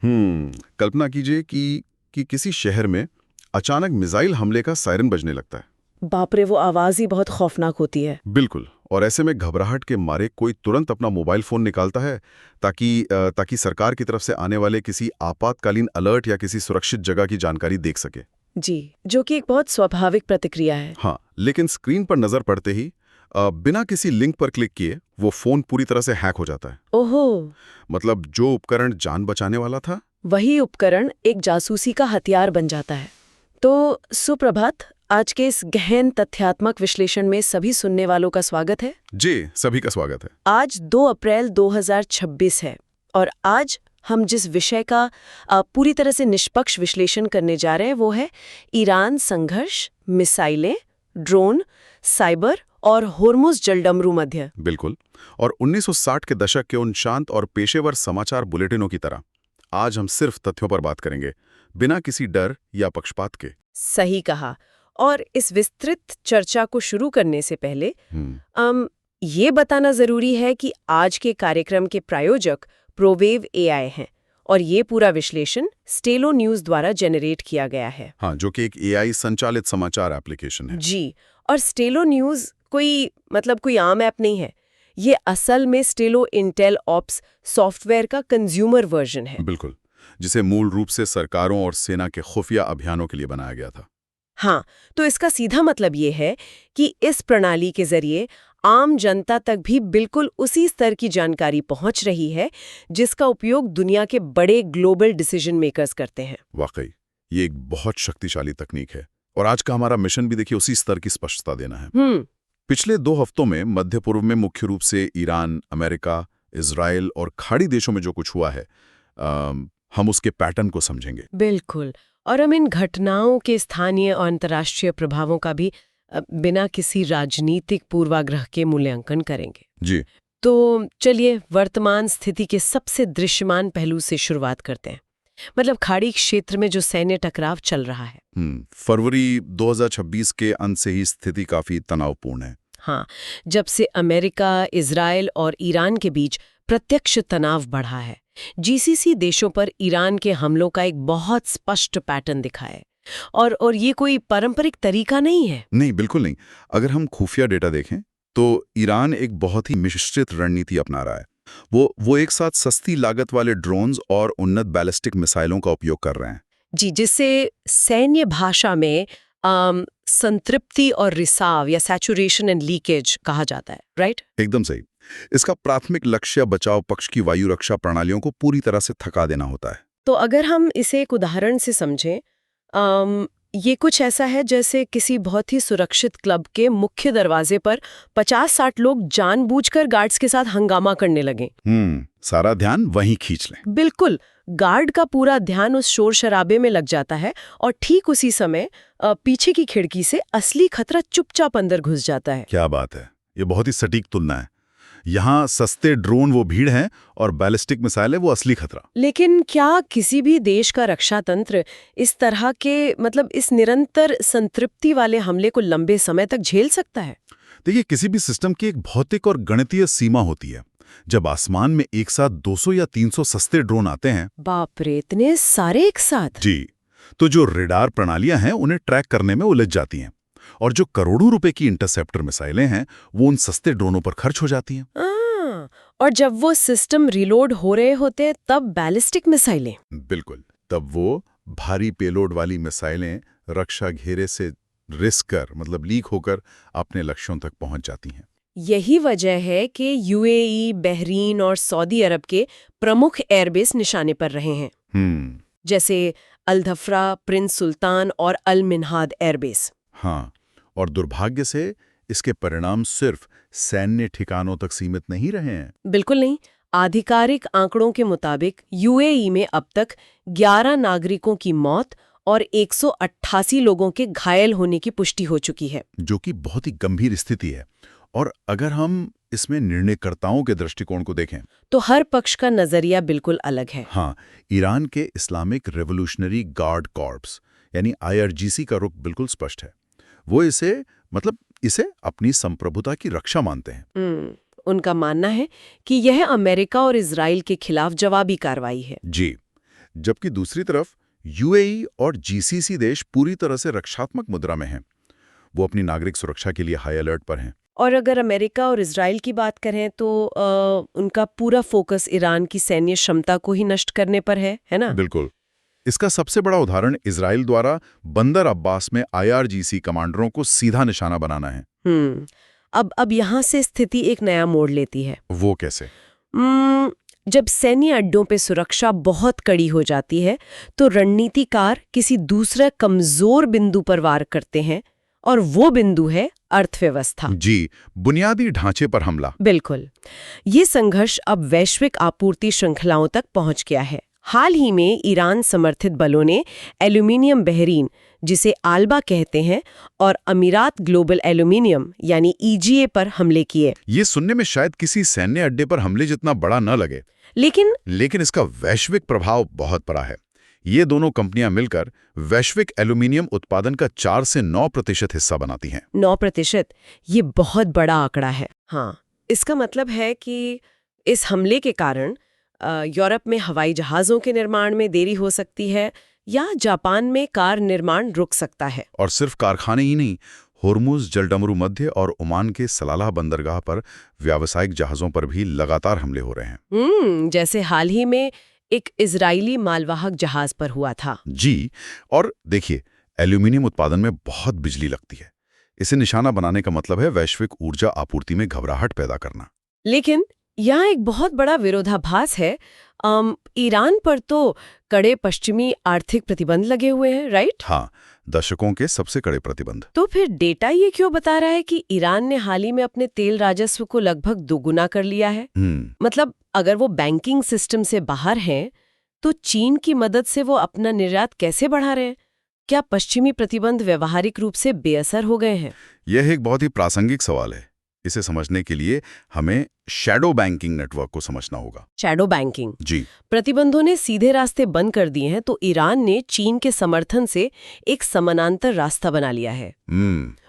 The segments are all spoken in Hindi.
कल्पना कीजिए कि किसी शहर में अचानक मिसाइल हमले का सायरन बजने लगता है। बाप रे, वो आवाज ही बहुत खौफनाक होती है। बिल्कुल। और ऐसे में घबराहट के मारे कोई तुरंत अपना मोबाइल फोन निकालता है ताकि सरकार की तरफ से आने वाले किसी आपातकालीन अलर्ट या किसी सुरक्षित जगह की जानकारी देख सके। जी, जो कि एक बहुत स्वाभाविक प्रतिक्रिया है। हाँ, लेकिन स्क्रीन पर नजर पड़ते ही बिना किसी लिंक पर क्लिक किए वो फोन पूरी तरह से हैक हो जाता है। ओहो। मतलब जो उपकरण जान बचाने वाला था, वही उपकरण एक जासूसी का हथियार बन जाता है। तो सुप्रभात, आज के इस गहन तथ्यात्मक विश्लेषण में सभी सुनने वालों का स्वागत है। जी, सभी का स्वागत है। आज 2 अप्रैल 2026 है और आज हम जिस विषय का पूरी तरह से निष्पक्ष विश्लेषण करने जा रहे हैं वो है ईरान संघर्ष, मिसाइलें, ड्रोन, साइबर और होर्मुज जलडमरू मध्य। बिल्कुल। और 1960 के दशक के उन शांत और पेशेवर समाचार बुलेटिनों की तरह आज हम सिर्फ तथ्यों पर बात करेंगे, बिना किसी डर या पक्षपात के। सही कहा। और इस विस्तृत चर्चा को शुरू करने से पहले ये बताना जरूरी है कि आज के कार्यक्रम के प्रायोजक प्रोवेव एआई हैं और ये पूरा विश्लेषण स्टेलो न्यूज़ द्वारा जनरेट किया गया है। हाँ, जो कि एक एआई संचालित समाचार एप्लीकेशन है। जी, और स्टेलो न्यूज़ कोई आम ऐप नहीं है। ये असल में स्टेलो इंटेल ऑप्स सॉफ्टवेयर का कंज्यूमर वर्जन है। बिल्कुल, जिसे मूल रूप से सरकारों और सेना के खुफिया अभियानों के लिए बनाया गया था। हाँ, तो इसका सीधा मतलब ये है कि इस प्रणाली के जरिए आम जनता तक भी बिल्कुल उसी स्तर की जानकारी पहुंच रही है जिसका उपयोग दुनिया के बड़े ग्लोबल डिसीजन मेकर्स करते हैं। वाकई, ये एक बहुत शक्तिशाली तकनीक है और आज का हमारा मिशन भी देखिए उसी स्तर की स्पष्टता देना है। पिछले 2 हफ्तों में मध्य पूर्व में मुख्य रूप से ईरान, अमेरिका, इजराइल और खाड़ी देशों में जो कुछ हुआ है, हम उसके पैटर्न को समझेंगे। बिल्कुल, और हम इन घटनाओं के स्थानीय और अंतर्राष्ट्रीय प्रभावों का भी बिना किसी राजनीतिक पूर्वाग्रह के मूल्यांकन करेंगे। जी, तो चलिए वर्तमान स्थिति के सबसे दृश्यमान पहलू से शुरुआत करते हैं। मतलब खाड़ी क्षेत्र में जो सैन्य टकराव चल रहा है। फरवरी 2026 के अंत से ही स्थिति काफी तनावपूर्ण है। हाँ, जब से अमेरिका, इजराइल और ईरान के बीच प्रत्यक्ष तनाव बढ़ा है। जीसीसी देशों पर ईरान के हमलों का एक बहुत स्पष्ट पैटर्न दिखा है और ये कोई पारंपरिक तरीका नहीं है। नहीं, बिल्कुल नहीं। अगर हम खुफिया डेटा देखें तो ईरान एक बहुत ही मिश्रित रणनीति अपना रहा है। वो एक साथ सस्ती लागत वाले ड्रोन्स और उन्नत बैलिस्टिक मिसाइलों का उपयोग कर रहे हैं। जी, जिससे सैन्य भाषा में संतृप्ति और रिसाव या सैचुरेशन एंड लीकेज कहा जाता है, राइट? एकदम सही। इसका प्राथमिक लक्ष्य बचाव पक्ष की वायु रक्षा प्रणालियों को पूरी तरह से थका देना होता है। तो अगर हम इसे एक उदाहरण से समझें, ये कुछ ऐसा है जैसे किसी बहुत ही सुरक्षित क्लब के मुख्य दरवाजे पर 50-60 लोग जानबूझकर गार्ड्स के साथ हंगामा करने लगे। सारा ध्यान वहीं खींच लें। बिल्कुल, गार्ड का पूरा ध्यान उस शोर शराबे में लग जाता है और ठीक उसी समय पीछे की खिड़की से असली खतरा चुपचाप अंदर घुस जाता है। क्या बात है, ये बहुत ही सटीक तुलना है। यहाँ सस्ते ड्रोन वो भीड़ हैं और बैलिस्टिक मिसाइल है वो असली खतरा। लेकिन क्या किसी भी देश का रक्षा तंत्र इस तरह के इस निरंतर संतृप्ति वाले हमले को लंबे समय तक झेल सकता है? देखिए, किसी भी सिस्टम की एक भौतिक और गणितीय सीमा होती है। जब आसमान में एक साथ 200 या 300 सस्ते ड्रोन आते हैं, बाप रे, इतने सारे एक साथ? जी, तो जो रेडार प्रणालियां हैं उन्हें ट्रैक करने में उलझ जाती हैं और जो करोड़ों रुपए की इंटरसेप्टर मिसाइलें हैं वो उन सस्ते ड्रोनों पर खर्च हो जाती हैं। और जब वो सिस्टम रिलोड हो रहे होते तब बैलिस्टिक मिसाइलें? बिल्कुल, तब वो भारी पेलोड वाली मिसाइलें रक्षा घेरे से रिस्क कर लीक होकर अपने लक्ष्यों तक पहुंच जाती हैं। यही वजह है कि यूएई, बहरीन और सऊदी अरब के प्रमुख एयरबेस निशाने पर रहे हैं, जैसे अल-धफ्रा, प्रिंस सुल्तान और अल-मिन्हाद एयरबेस। हाँ, और दुर्भाग्य से इसके परिणाम सिर्फ सैन्य ठिकानों तक सीमित नहीं रहे हैं। बिल्कुल नहीं। आधिकारिक आंकड़ों के मुताबिक यूएई में अब तक 11 नागरिकों की मौत और 188 लोगों के घायल होने की पुष्टि हो चुकी है, जो कि बहुत ही गंभीर स्थिति है। और अगर हम इसमें निर्णयकर्ताओं के दृष्टिकोण को देखें तो हर पक्ष का नजरिया बिल्कुल अलग है। हाँ, ईरान के इस्लामिक रेवोल्यूशनरी गार्ड कॉर्प्स यानी आईआरजीसी का रुख बिल्कुल स्पष्ट है। वो इसे अपनी संप्रभुता की रक्षा मानते हैं। उनका मानना है कि यह अमेरिका और इजराइल के खिलाफ जवाबी कार्रवाई है। जी, जबकि दूसरी तरफ यूएई और जीसीसी देश पूरी तरह से रक्षात्मक मुद्रा में हैं। वो अपनी नागरिक सुरक्षा के लिए हाई अलर्ट पर हैं। और अगर अमेरिका और इजराइल की बात करें तो उनका पूरा फोकस ईरान की सैन्य क्षमता को ही नष्ट करने पर है ना? बिल्कुल। इसका सबसे बड़ा उदाहरण इजराइल द्वारा बंदर अब्बास में आईआरजीसी कमांडरों को सीधा निशाना बनाना है। अब यहाँ से स्थिति एक नया मोड़ लेती है। वो कैसे? जब सैन्य अड्डों पे सुरक्षा बहुत कड़ी हो जाती है तो रणनीतिकार किसी दूसरे कमजोर बिंदु पर वार करते हैं, और वो बिंदु है अर्थव्यवस्था। जी, बुनियादी ढांचे पर हमला। बिल्कुल। ये संघर्ष अब वैश्विक आपूर्ति श्रृंखलाओं तक पहुंच गया है। हाल ही में ईरान समर्थित बलों ने एल्यूमिनियम बहरीन, जिसे आल्बा कहते हैं, और अमीरात ग्लोबल एल्यूमिनियम यानी ईजीए पर हमले किए। ये सुनने में शायद किसी सैन्य अड्डे पर हमले जितना बड़ा न लगे, लेकिन इसका वैश्विक प्रभाव बहुत बड़ा है। ये दोनों कंपनियां मिलकर वैश्विक एल्यूमिनियम उत्पादन का 4 से 9% हिस्सा बनाती हैं। 9%? ये बहुत बड़ा आंकड़ा है। हाँ, इसका मतलब है कि इस हमले के कारण यूरोप में हवाई जहाज़ों के निर्माण में देरी हो सकती है, या जापान में कार निर्माण रुक सकता है। और सिर्फ कारखाने ही नहीं, होर्मुज, जलडमरू मध्य और ओमान के सलाला बंदरगाह पर व्यावसायिक जहाज़ों पर भी लगातार हमले हो रहे हैं। जैसे हाल ही में एक इजरायली मालवाहक जहाज पर हुआ था। जी, और देखिए, एल्यूमिनियम उत्पादन में बहुत बिजली लगती है। इसे निशाना बनाने का मतलब है वैश्विक ऊर्जा आपूर्ति में घबराहट पैदा करना। लेकिन यहाँ एक बहुत बड़ा विरोधाभास है। ईरान पर तो कड़े पश्चिमी आर्थिक प्रतिबंध लगे हुए हैं, राइट? हाँ, दशकों के सबसे कड़े प्रतिबंध। तो फिर डेटा ये क्यों बता रहा है कि ईरान ने हाल ही में अपने तेल राजस्व को लगभग दोगुना कर लिया है? मतलब अगर वो बैंकिंग सिस्टम से बाहर हैं, तो चीन की मदद से वो अपना निर्यात कैसे बढ़ा रहे हैं? क्या पश्चिमी प्रतिबंध व्यवहारिक रूप से बेअसर हो गए हैं? यह एक बहुत ही प्रासंगिक सवाल है। इसे समझने के लिए हमें शैडो बैंकिंग नेटवर्क को समझना होगा। Shadow banking? जी। प्रतिबंधों ने सीधे रास्ते बंद कर दिए हैं, तो ईरान ने चीन के समर्थन से एक समानांतर रास्ता बना लिया है।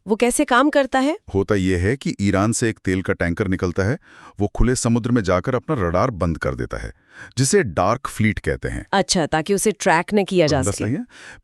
वो कैसे काम करता है? होता यह है कि ईरान से एक तेल का टैंकर निकलता है, वो खुले समुद्र में जाकर अपना रडार बंद कर देता है, जिसे डार्क फ्लीट कहते हैं। अच्छा, ताकि उसे ट्रैक न किया जा सके।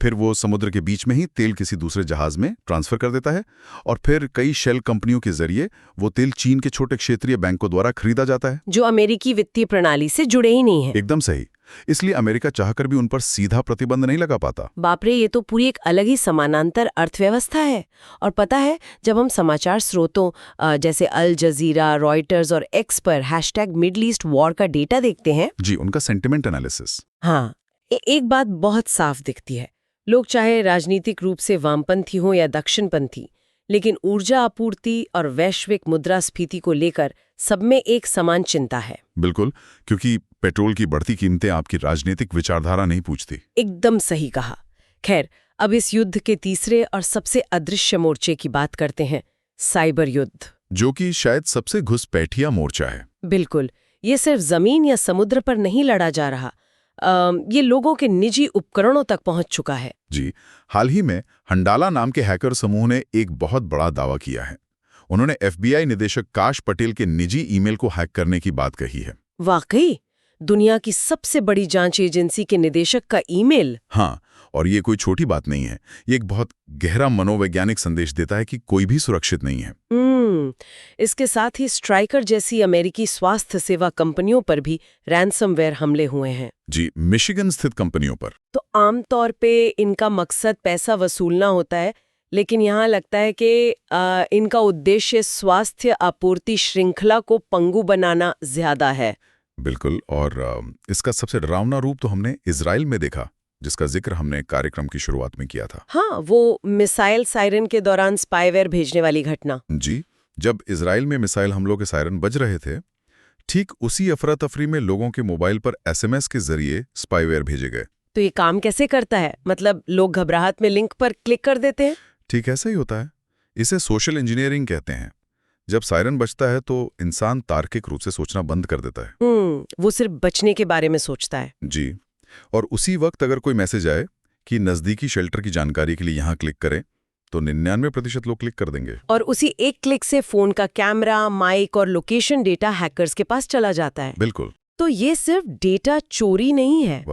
फिर वो समुद्र के बीच में ही तेल किसी दूसरे जहाज में ट्रांसफर कर देता है, और फिर कई शेल कंपनियों के जरिए वो तेल चीन के छोटे क्षेत्रीय बैंकों द्वारा खरीदा जाता है, जो अमेरिकी वित्तीय प्रणाली से जुड़े ही नहीं है। एकदम सही। इसलिए अमेरिका चाहकर भी उन पर सीधा प्रतिबंध नहीं लगा पाता। बाप रे, ये तो पूरी एक अलग ही समानांतर अर्थव्यवस्था है। और पता है, जब हम समाचार स्रोतों जैसे अल जजीरा, रॉयटर्स और एक्स पर #मिडल ईस्ट वॉर का डेटा देखते हैं, जी, उनका सेंटिमेंट एनालिसिस, हाँ, एक बात बहुत साफ दिखती है। लोग चाहे राजनीतिक रूप से वामपंथी हों या दक्षिणपंथी, लेकिन ऊर्जा आपूर्ति और वैश्विक मुद्रास्फीति को लेकर सब में एक समान चिंता है। बिल्कुल, क्योंकि पेट्रोल की बढ़ती कीमतें आपकी राजनीतिक विचारधारा नहीं पूछती। एकदम सही कहा। खैर, अब इस युद्ध के तीसरे और सबसे अदृश्य मोर्चे की बात करते हैं, साइबर युद्ध, जो कि शायद सबसे घुसपैठिया मोर्चा है। बिल्कुल। ये सिर्फ जमीन या समुद्र पर नहीं लड़ा जा रहा, ये लोगों के निजी उपकरणों तक पहुंच चुका है। जी, हाल ही में हंडाला नाम के हैकर समूह ने एक बहुत बड़ा दावा किया है। उन्होंने FBI निदेशक काश पटेल के निजी ईमेल को हैक करने की बात कही है। वाकई? दुनिया की सबसे बड़ी जांच एजेंसी के निदेशक का ईमेल? हाँ, और ये कोई छोटी बात नहीं है। ये एक बहुत गहरा मनोवैज्ञानिक संदेश देता है कि कोई भी सुरक्षित नहीं है। इसके साथ ही स्ट्राइकर जैसी अमेरिकी स्वास्थ्य सेवा कंपनियों पर भी रैंसमवेयर हमले हुए हैं। जी, मिशिगन स्थित कंपनियों पर। तो आमतौर पे इनका मकसद पैसा वसूलना होता है, लेकिन यहाँ लगता है कि इनका उद्देश्य स्वास्थ्य आपूर्ति श्रृंखला को पंगु बनाना ज्यादा है। बिल्कुल, और इसका सबसे डरावना रूप तो हमने इजराइल में देखा, जिसका जिक्र हमने कार्यक्रम की शुरुआत में किया था। हाँ, वो मिसाइल सायरन के दौरान स्पाईवेयर भेजने वाली घटना। जी, जब इजराइल में मिसाइल हमलों के सायरन बज रहे थे, ठीक उसी अफरा तफरी में लोगों के मोबाइल पर SMS के जरिए स्पाईवेयर भेजे गए। तो ये काम कैसे करता है? मतलब लोग घबराहट में लिंक पर क्लिक कर देते हैं? ठीक ऐसा ही होता है। इसे सोशल इंजीनियरिंग कहते हैं। जब सायरन बजता है तो इंसान तार्किक रूप से सोचना बंद कर देता है। वो सिर्फ बचने के बारे में सोचता है। जी, और उसी वक्त अगर कोई मैसेज आए कि नजदीकी शेल्टर की जानकारी के लिए यहाँ क्लिक करें, तो 99% लोग क्लिक कर देंगे। और उसी एक क्लिक से फोन का कैमरा, माइक और लोकेशन डेटा हैकर्स के पास चला जाता है। बिल्कुल। तो ये सिर्फ डेटा चोरी नहीं है,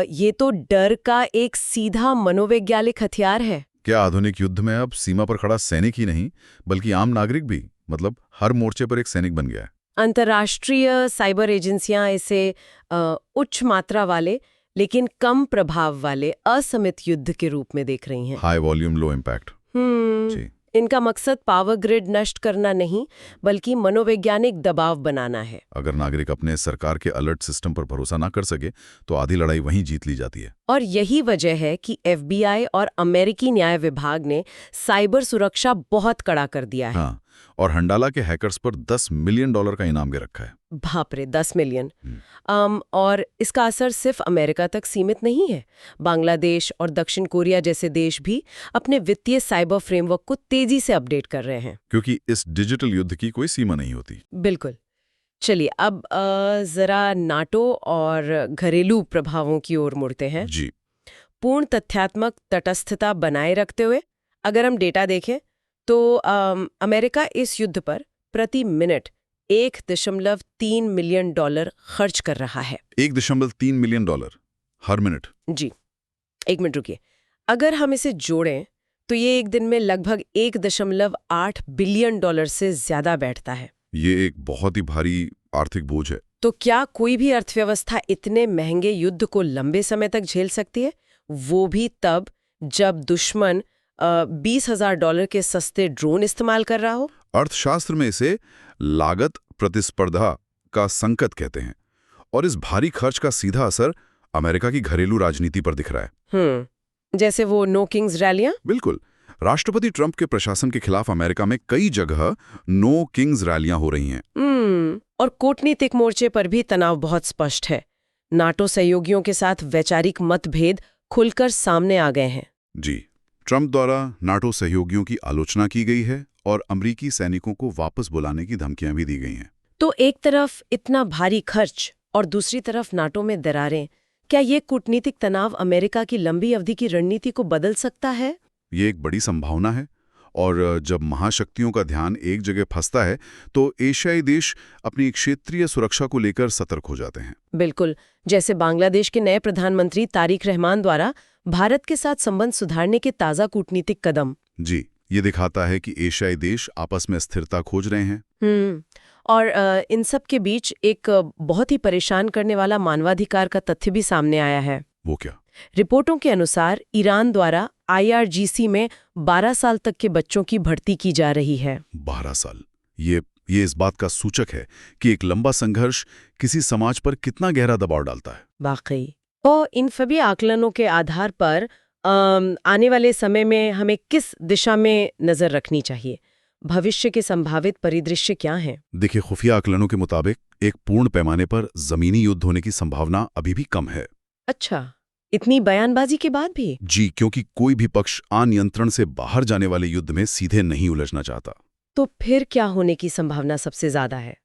ये तो डर का एक सीधा मनोवैज्ञानिक हथियार है। क्या आधुनिक युद्ध में अब सीमा पर खड़ा सैनिक ही नहीं बल्कि आम नागरिक भी, मतलब हर मोर्चे पर एक सैनिक बन गया है? अंतर्राष्ट्रीय साइबर एजेंसियां इसे उच्च मात्रा वाले लेकिन कम प्रभाव वाले असमित युद्ध के रूप में देख रही हैं। High volume low impact. जी। इनका मकसद पावर ग्रिड नष्ट करना नहीं बल्कि मनोवैज्ञानिक दबाव बनाना है। अगर नागरिक अपने सरकार के अलर्ट सिस्टम पर भरोसा ना कर सके तो आधी लड़ाई वहीं जीत ली जाती है। और यही वजह है कि FBI और अमेरिकी न्याय विभाग ने साइबर सुरक्षा बहुत कड़ा कर दिया है। हाँ, और हंडाला के हैकर्स पर $10 मिलियन का इनाम के रखा है। बाप रे, 10 मिलियन। और इसका असर सिर्फ अमेरिका तक सीमित नहीं है। बांग्लादेश और दक्षिण कोरिया जैसे देश भी अपने वित्तीय साइबर फ्रेमवर्क को तेजी से अपडेट कर रहे हैं, क्योंकि इस डिजिटल युद्ध की कोई सीमा नहीं होती। बिल्कुल। चलिए अब जरा नाटो और घरेलू प्रभावों की ओर मुड़ते हैं। जी। पूर्ण तथ्यात्मक तटस्थता बनाए रखते हुए अगर हम डेटा देखें तो अमेरिका इस युद्ध पर प्रति मिनट $1.3 मिलियन खर्च कर रहा है। $1.3 मिलियन हर मिनट? जी, एक मिनट रुकिए। अगर हम इसे जोड़ें तो ये एक दिन में लगभग $1.8 बिलियन से ज्यादा बैठता है। ये एक बहुत ही भारी आर्थिक बोझ है। तो क्या कोई भी अर्थव्यवस्था इतने महंगे युद्ध को लंबे समय तक झेल सकती है, वो भी तब जब दुश्मन $20,000 के सस्ते ड्रोन इस्तेमाल कर रहा हो? अर्थशास्त्र में इसे लागत प्रतिस्पर्धा का संकट कहते हैं, और इस भारी खर्च का सीधा असर अमेरिका की घरेलू राजनीति पर दिख रहा है। जैसे वो नो किंग्स रैलियां? बिल्कुल। राष्ट्रपति ट्रंप के प्रशासन के खिलाफ अमेरिका में कई जगह नो किंग्स रैलियां हो रही हैं। और कूटनीतिक मोर्चे पर भी तनाव बहुत स्पष्ट है। नाटो सहयोगियों के साथ वैचारिक मतभेद खुलकर सामने आ गए हैं। जी। ट्रंप द्वारा नाटो सहयोगियों की आलोचना की गई है और अमेरिकी सैनिकों को वापस बुलाने की धमकियां भी दी गई हैं। तो एक तरफ इतना भारी खर्च और दूसरी तरफ नाटो में दरारें, क्या ये कूटनीतिक तनाव अमेरिका की लंबी अवधि की रणनीति को बदल सकता है? ये एक बड़ी संभावना है, और जब महाशक्तियों का ध्यान एक जगह फंसता है तो एशियाई देश अपनी क्षेत्रीय सुरक्षा को लेकर सतर्क हो जाते हैं। बिल्कुल, जैसे बांग्लादेश के नए प्रधानमंत्री तारिक रहमान द्वारा भारत के साथ संबंध सुधारने के ताज़ा कूटनीतिक कदम। जी, ये दिखाता है कि एशियाई देश आपस में स्थिरता खोज रहे हैं। और इन सब के बीच एक बहुत ही परेशान करने वाला मानवाधिकार का तथ्य भी सामने आया है। वो क्या? रिपोर्टों के अनुसार ईरान द्वारा IRGC में 12 साल तक के बच्चों की भर्ती की जा रही है। 12 साल। ये इस बात का सूचक है कि एक लंबा संघर्ष किसी समाज पर कितना गहरा दबाव डालता है। वाकई। और इन सभी आकलनों के आधार पर आने वाले समय में हमें किस दिशा में नजर रखनी चाहिए? भविष्य के संभावित परिदृश्य क्या हैं? देखिए, खुफिया आकलनों के मुताबिक एक पूर्ण पैमाने पर जमीनी युद्ध होने की संभावना अभी भी कम है। अच्छा, इतनी बयानबाजी के बाद भी? जी, क्योंकि कोई भी पक्ष अनियंत्रण से बाहर जाने वाले युद्ध में सीधे नहीं उलझना चाहता। तो फिर क्या होने की संभावना सबसे ज्यादा है?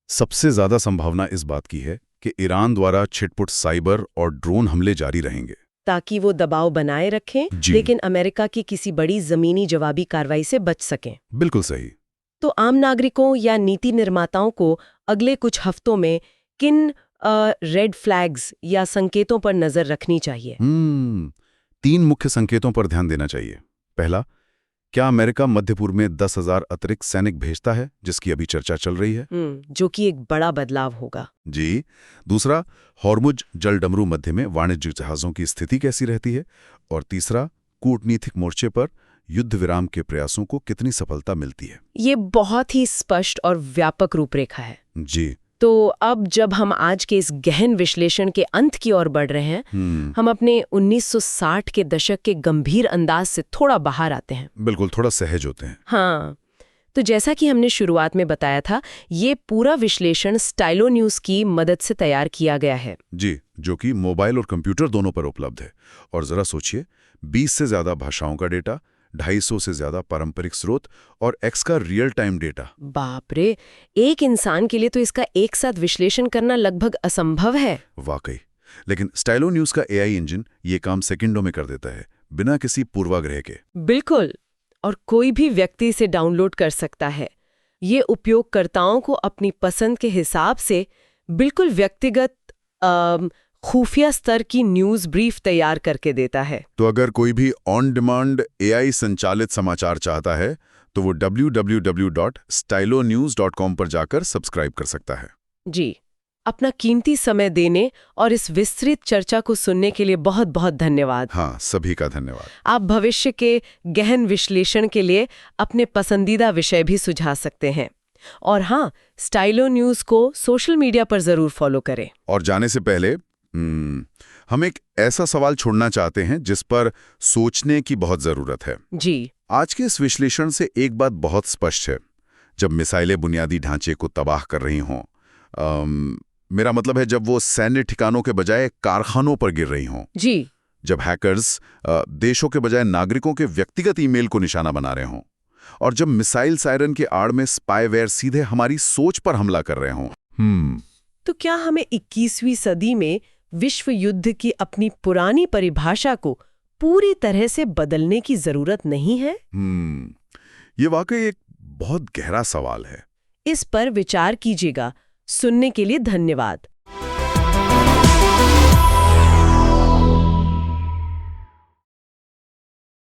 सबसे ज्यादा संभावना इस बात की है कि ईरान द्वारा छिटपुट साइबर और ड्रोन हमले जारी रहेंगे, ताकि वो दबाव बनाए रखें, लेकिन अमेरिका की किसी बड़ी जमीनी जवाबी कार्रवाई से बच सकें। बिल्कुल सही। तो आम नागरिकों या नीति निर्माताओं को अगले कुछ हफ्तों में किन रेड फ्लैग्स या संकेतों पर नजर रखनी चाहिए? 3 मुख्य संकेतों पर ध्यान देना चाहिए। पहला, क्या अमेरिका मध्य पूर्व में 10,000 अतिरिक्त सैनिक भेजता है, जिसकी अभी चर्चा चल रही है? जो कि एक बड़ा बदलाव होगा। जी। दूसरा, हॉर्मुज जलडमरू मध्य में वाणिज्यिक जहाजों की स्थिति कैसी रहती है? और तीसरा, कूटनीतिक मोर्चे पर युद्ध विराम के प्रयासों को कितनी सफलता मिलती है? ये बहुत ही स्पष्ट और व्यापक रूपरेखा है। जी। तो अब जब हम आज के इस गहन विश्लेषण के अंत की ओर बढ़ रहे हैं, हम अपने 1960 के दशक के गंभीर अंदाज से थोड़ा बाहर आते हैं। बिल्कुल, थोड़ा सहज होते हैं। हाँ, तो जैसा कि हमने शुरुआत में बताया था, ये पूरा विश्लेषण स्टाइलो न्यूज़ की मदद से तैयार किया गया है। जी, जो कि मोबाइल और कंप्यूटर दोनों पर उपलब्ध है। और जरा सोचिए, 20 से ज्यादा भाषाओं का डेटा, 250 से ज्यादा पारंपरिक स्रोत और X का रियल टाइम डेटा। बाप रे, एक इंसान के लिए तो इसका एक साथ विश्लेषण करना लगभग असंभव है। वाकई। लेकिन स्टाइलो न्यूज़ का AI इंजन ये काम सेकंडों में कर देता है, बिना किसी पूर्वाग्रह के। बिल्कुल, और कोई भी व्यक्ति इसे डाउनलोड कर सकता है। ये उपयोगकर्ताओं को अपनी पसंद के हिसाब से बिल्कुल व्यक्तिगत खुफिया स्तर की न्यूज़ ब्रीफ तैयार करके देता है। तो अगर कोई भी ऑन डिमांड AI संचालित समाचार चाहता है तो वो www.stylonews.com पर जाकर सब्सक्राइब कर सकता है। जी, अपना कीमती समय देने और इस विस्तृत चर्चा को सुनने के लिए बहुत बहुत धन्यवाद। हाँ, सभी का धन्यवाद। आप भविष्य के गहन विश्लेषण के लिए अपने पसंदीदा विषय भी सुझा सकते हैं। और हाँ, स्टाइलो न्यूज़ को सोशल मीडिया पर ज़रूर फॉलो करें। और जाने से पहले हम एक ऐसा सवाल छोड़ना चाहते हैं जिस पर सोचने की बहुत ज़रूरत है। जी। आज के इस विश्लेषण से एक बात बहुत स्पष्ट है। जब मिसाइलें बुनियादी ढांचे को तबाह कर रही हों, मेरा मतलब है जब वो सैन्य ठिकानों के बजाय कारखानों पर गिर रही हों, जी। जब हैकर्स देशों के बजाय नागरिकों के व्यक्तिगत ईमेल को निशाना बना रहे हों, और जब मिसाइल सायरन की आड़ में स्पाईवेयर सीधे हमारी सोच पर हमला कर रहे हों। तो क्या हमें 21वीं सदी में विश्व युद्ध की अपनी पुरानी परिभाषा को पूरी तरह से बदलने की जरूरत नहीं है? ये वाकई एक बहुत गहरा सवाल है। इस पर विचार कीजिएगा। सुनने के लिए धन्यवाद।